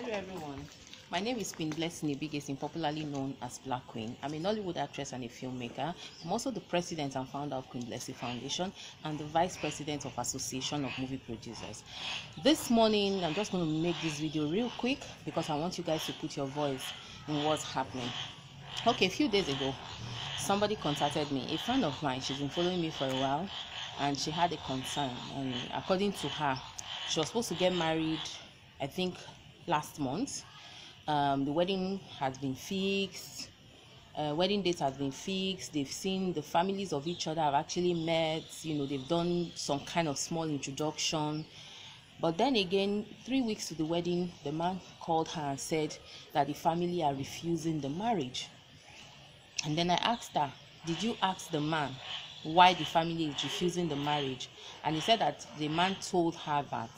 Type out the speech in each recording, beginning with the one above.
Hello everyone, my name is Queen Blessing Ibigesin, popularly known as Black Queen. I'm a Nollywood actress and a filmmaker. I'm also the president and founder of Queen Blessing Foundation and the vice president of Association of Movie Producers. This morning, I'm just going to make this video real quick because I want you guys to put your voice in what's happening. Okay, a few days ago, somebody contacted me, a friend of mine. She's been following me for a while and she had a concern, and according to her, she was supposed to get married, I think, last month. The wedding has been fixed. Wedding date has been fixed. They've seen the families of each other, have actually met. They've done some kind of small introduction. But then again, 3 weeks to the wedding, the man called her and said that the family are refusing the marriage. And then I asked her, did you ask the man why the family is refusing the marriage? And he said that the man told her that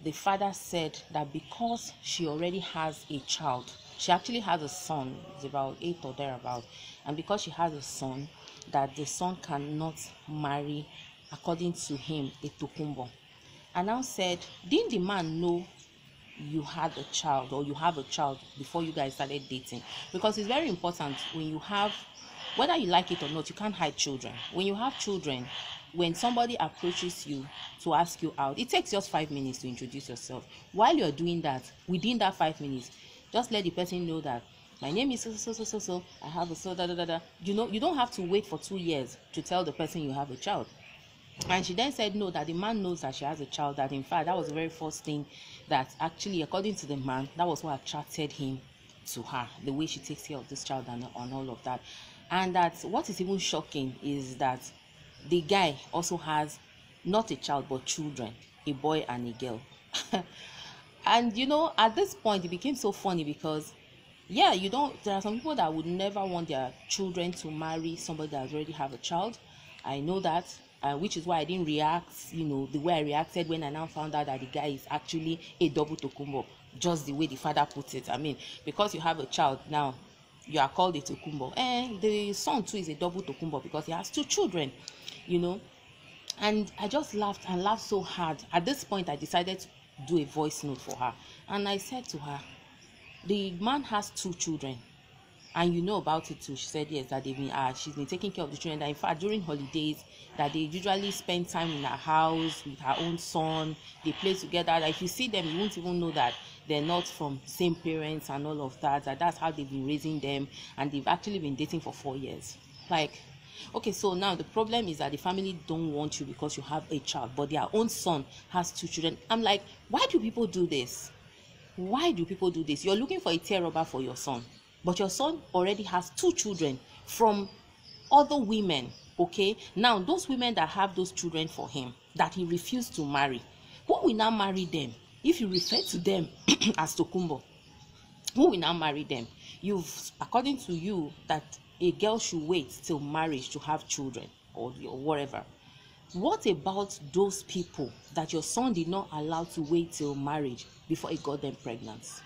the father said that because she already has a child, she actually has a son, it's about 8 or thereabout, and because she has a son, that the son cannot marry, according to him, a tokumbo. And now said, didn't the man know you had a child, or you have a child, before you guys started dating? Because it's very important, when you have, whether you like it or not, you can't hide children. When you have children, when somebody approaches you to ask you out, it takes just 5 minutes to introduce yourself. While you're doing that, within that 5 minutes, just let the person know that my name is so, I have a so da da da da. You don't have to wait for 2 years to tell the person you have a child. And she then said no, that the man knows that she has a child, that in fact that was the very first thing that actually, according to the man, that was what attracted him to her, the way she takes care of this child and all of that. And that what is even shocking is that the guy also has not a child but children, a boy and a girl. And at this point it became so funny because there are some people that would never want their children to marry somebody that already have a child. I know that, which is why I didn't react the way I reacted when I now found out that the guy is actually a double tokumbo, just the way the father put it. I mean, because you have a child now, you are called a tokumbo, and the son too is a double tokumbo because he has 2 children. And I just laughed and laughed so hard. At this point, I decided to do a voice note for her, and I said to her, the man has 2 children, and you know about it too. She said yes, that she's been taking care of the children, that in fact during holidays that they usually spend time in her house with her own son. They play together, that if you see them you won't even know that they're not from same parents and all of that, that's how they've been raising them, and they've actually been dating for 4 years. Like, okay, so now the problem is that the family don't want you because you have a child, but their own son has 2 children. I'm like, why do people do this? Why do people do this? You're looking for a tear rubber for your son, but your son already has 2 children from other women. Okay, now those women that have those children for him, that he refused to marry, who will now marry them? If you refer to them as tokumbo, who will now marry them? According to you, that a girl should wait till marriage to have children or whatever. What about those people that your son did not allow to wait till marriage before he got them pregnant?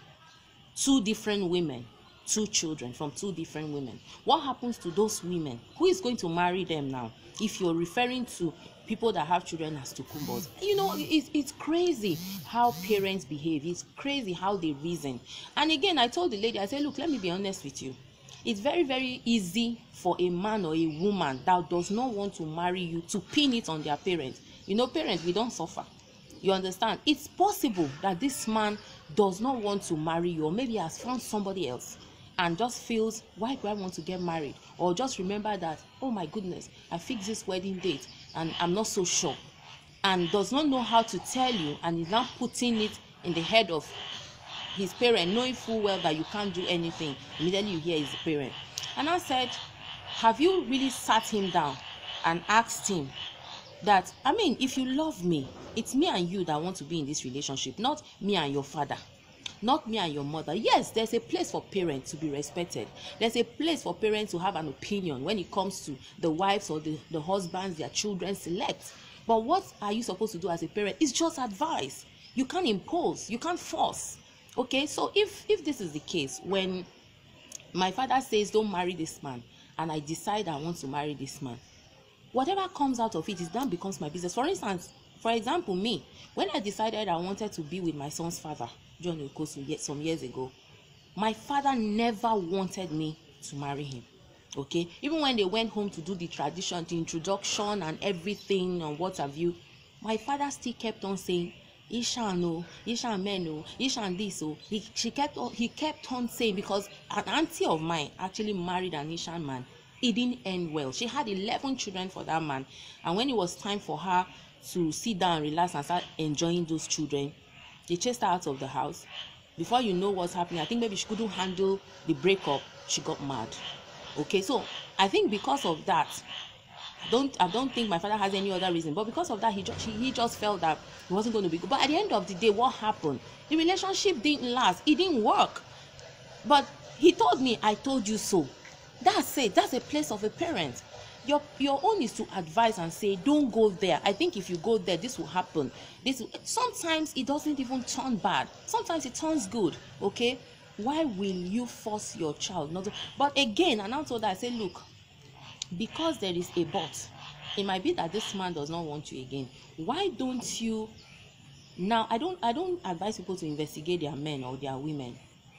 2 different women, 2 children from 2 different women. What happens to those women? Who is going to marry them now? If you're referring to people that have children as tokumbos, it's crazy how parents behave. It's crazy how they reason. And again, I told the lady, I said, look, let me be honest with you. It's very, very easy for a man or a woman that does not want to marry you to pin it on their parents. Parents, we don't suffer. You understand? It's possible that this man does not want to marry you, or maybe has found somebody else and just feels, why do I want to get married? Or just remember that, oh my goodness, I fixed this wedding date and I'm not so sure, and does not know how to tell you, and is now putting it in the head of his parent, knowing full well that you can't do anything. Immediately you hear his parent. And I said, have you really sat him down and asked him that, I mean, if you love me, it's me and you that want to be in this relationship, not me and your father, not me and your mother. Yes, there's a place for parents to be respected. There's a place for parents to have an opinion when it comes to the wives or the husbands their children select. But what are you supposed to do as a parent? It's just advice. You can't impose, you can't force. Okay, so if this is the case, when my father says don't marry this man, and I decide I want to marry this man, whatever comes out of it is then becomes my business. For example, me, when I decided I wanted to be with my son's father, John Okosu some years ago. My father never wanted me to marry him. Okay, even when they went home to do the tradition, the introduction and everything and what have you, my father still kept on saying, Ishan no, Ishan men no, Ishan this oh. He kept on saying, because an auntie of mine actually married an Ishan man. It didn't end well. She had 11 children for that man, and when it was time for her to sit down, relax and start enjoying those children, they chased her out of the house. Before you know what's happening, I think maybe she couldn't handle the breakup. She got mad. Okay, so I think because of that, I don't think my father has any other reason, but because of that, he just felt that it wasn't going to be good. But at the end of the day, what happened? The relationship didn't last. It didn't work. But he told me, I told you so. That's it. That's a place of a parent. Your own is to advise and say, don't go there. I think if you go there, this will happen. Sometimes it doesn't even turn bad. Sometimes it turns good. Okay, why will you force your child not to? But again, and I told her, I said, look, because there is a but, it might be that this man does not want you again. Why don't you? Now, I don't advise people to investigate their men or their women.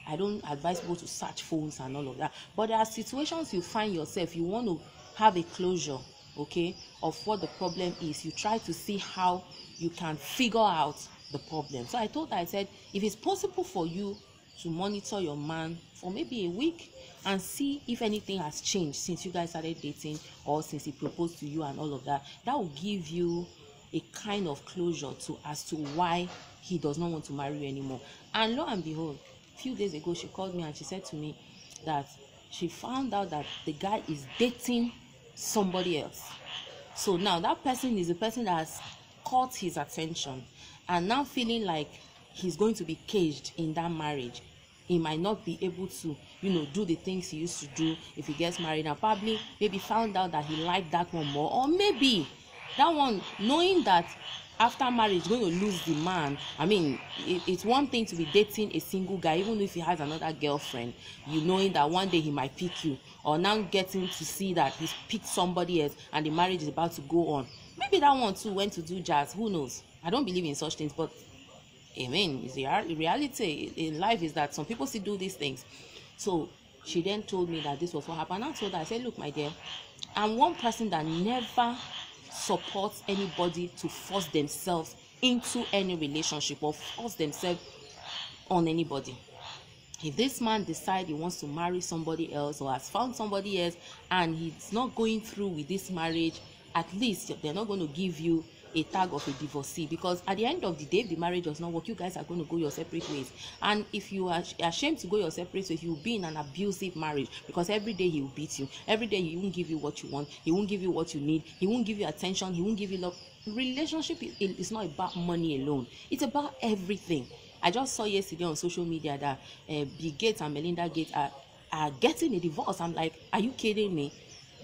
I don't advise people to search phones and all of that. But there are situations you find yourself, you want to have a closure, okay, of what the problem is. You try to see how you can figure out the problem. So I told her, I said, if it's possible for you to monitor your man for maybe a week and see if anything has changed since you guys started dating or since he proposed to you and all of that, that will give you a kind of closure as to why he does not want to marry you anymore. And lo and behold, a few days ago she called me and she said to me that she found out that the guy is dating somebody else. So now that person is the person that has caught his attention, and now feeling like he's going to be caged in that marriage. He might not be able to, do the things he used to do if he gets married, and probably maybe found out that he liked that one more, or maybe that one, knowing that after marriage going to lose the man. I mean, it's one thing to be dating a single guy, even if he has another girlfriend, knowing that one day he might pick you, or now getting to see that he's picked somebody else and the marriage is about to go on. Maybe that one too went to do jazz, who knows? I don't believe in such things, but I mean, the reality in life is that some people still do these things. So she then told me that this was what happened. I told her, I said, look, my dear, I'm one person that never supports anybody to force themselves into any relationship or force themselves on anybody. If this man decides he wants to marry somebody else or has found somebody else and he's not going through with this marriage, at least they're not going to give you a tag of a divorcee, because at the end of the day, if the marriage does not work, you guys are going to go your separate ways. And if you are ashamed to go your separate ways, you'll be in an abusive marriage, because every day he will beat you, every day he won't give you what you want, he won't give you what you need, he won't give you attention, he won't give you love. Relationship is not about money alone, it's about everything. I just saw yesterday on social media that Bill Gates and Melinda Gates are getting a divorce. I'm like, are you kidding me?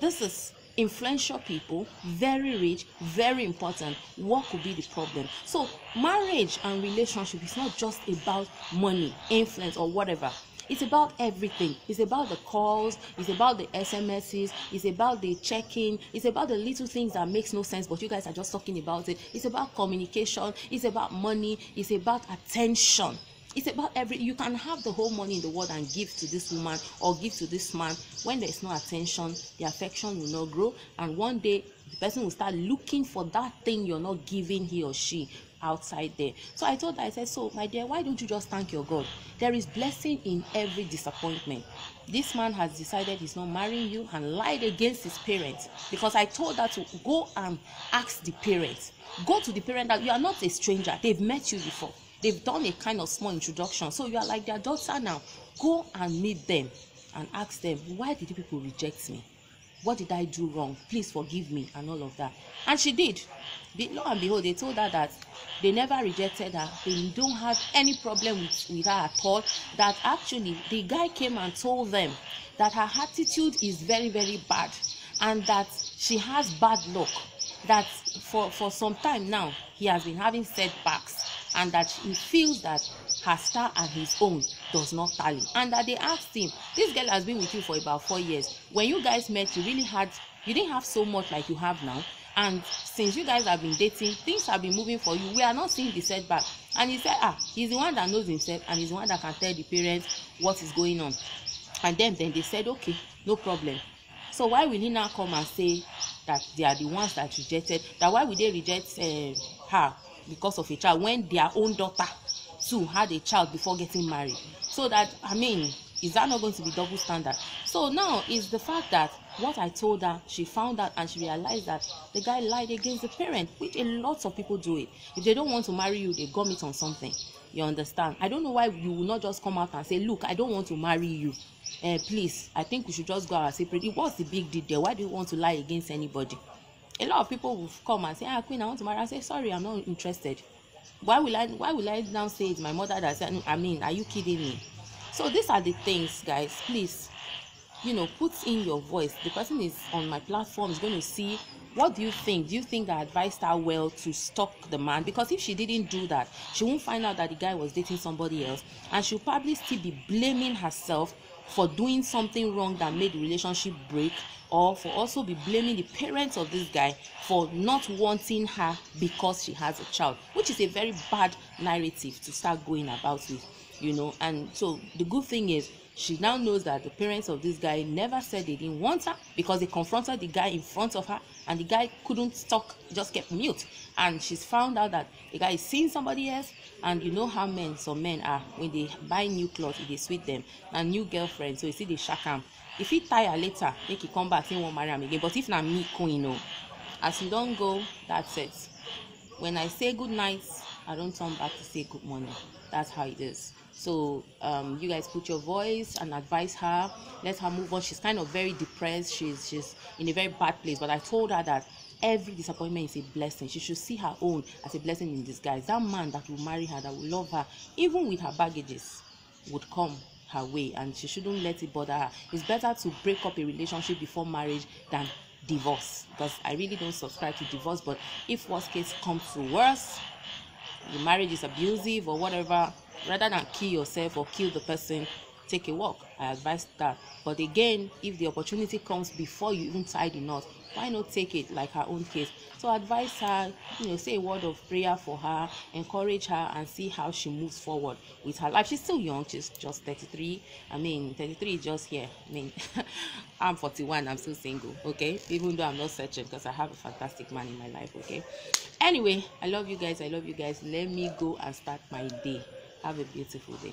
This is influential people, very rich, very important. What could be the problem? So marriage and relationship is not just about money, influence, or whatever. It's about everything. It's about the calls, it's about the SMSs, it's about the checking, it's about the little things that makes no sense, but you guys are just talking about it. It's about communication, it's about money, it's about attention. It's about you can have the whole money in the world and give to this woman or give to this man. When there is no attention, the affection will not grow, and one day the person will start looking for that thing you're not giving he or she outside there. So I told her, I said, so my dear, why don't you just thank your God? There is blessing in every disappointment. This man has decided he's not marrying you and lied against his parents, because I told her to go and ask the parents. Go to the parent that you are not a stranger. They've met you before. They've done a kind of small introduction, so you are like their daughter now. Go and meet them and ask them, why did you people reject me? What did I do wrong? Please forgive me, and all of that. And she did. Lo and behold, they told her that they never rejected her. They don't have any problem with her at all. That actually the guy came and told them that her attitude is very, very bad, and that she has bad luck. That for some time now he has been having setbacks, and that he feels that her star and his own does not tally. And that they asked him, this girl has been with you for about 4 years. When you guys met, you didn't have so much like you have now. And since you guys have been dating, things have been moving for you. We are not seeing the setback. And he said, he's the one that knows himself, and he's the one that can tell the parents what is going on. And then they said, okay, no problem. So why will he now come and say that they are the ones that rejected, that why would they reject her because of a child, when their own daughter too had a child before getting married? So that, I mean, is that not going to be double standard? So now is the fact that what I told her, she found out and she realized that the guy lied against the parent, which a lot of people do it. If they don't want to marry you, they gum it on something. You understand? I don't know why you will not just come out and say, look, I don't want to marry you. Please, I think we should just go our separate. What's the big deal there? Why do you want to lie against anybody? A lot of people will come and say, Queen, I want to marry. I say, sorry, I'm not interested. Why will I now say it's my mother that said, I mean, are you kidding me? So these are the things, guys. Please, put in your voice. The person is on my platform, is going to see, what do you think? Do you think that I advised her well to stalk the man? Because if she didn't do that, she won't find out that the guy was dating somebody else, and she'll probably still be blaming herself for doing something wrong that made the relationship break, or for also be blaming the parents of this guy for not wanting her because she has a child, which is a very bad narrative to start going about with, And so the good thing is, she now knows that the parents of this guy never said they didn't want her, because they confronted the guy in front of her, and the guy couldn't talk, just kept mute. And she's found out that the guy is seeing somebody else. And you know how some men are, when they buy new clothes, they sweet them, and new girlfriend, so you see they shack him. If he tire later, make he come back, he won't marry him again. But if not me, as you don't go, that's it. When I say good night, I don't turn back to say good morning. That's how it is. So you guys put your voice and advise her, let her move on. She's kind of very depressed, she's in a very bad place, but I told her that every disappointment is a blessing. She should see her own as a blessing in disguise. That man that will marry her, that will love her, even with her baggages, would come her way, and she shouldn't let it bother her. It's better to break up a relationship before marriage than divorce, because I really don't subscribe to divorce. But if worst case comes to worse, the marriage is abusive or whatever, rather than kill yourself or kill the person, take a walk. I advise that. But again, if the opportunity comes before you even tie the knot, why not take it, like her own case? So advise her, say a word of prayer for her, encourage her, and see how she moves forward with her life. She's still young, she's just 33. 33 is just here. I'm 41, I'm still single, okay? Even though I'm not searching, because I have a fantastic man in my life, okay? Anyway, I love you guys. Let me go and start my day. Have a beautiful day.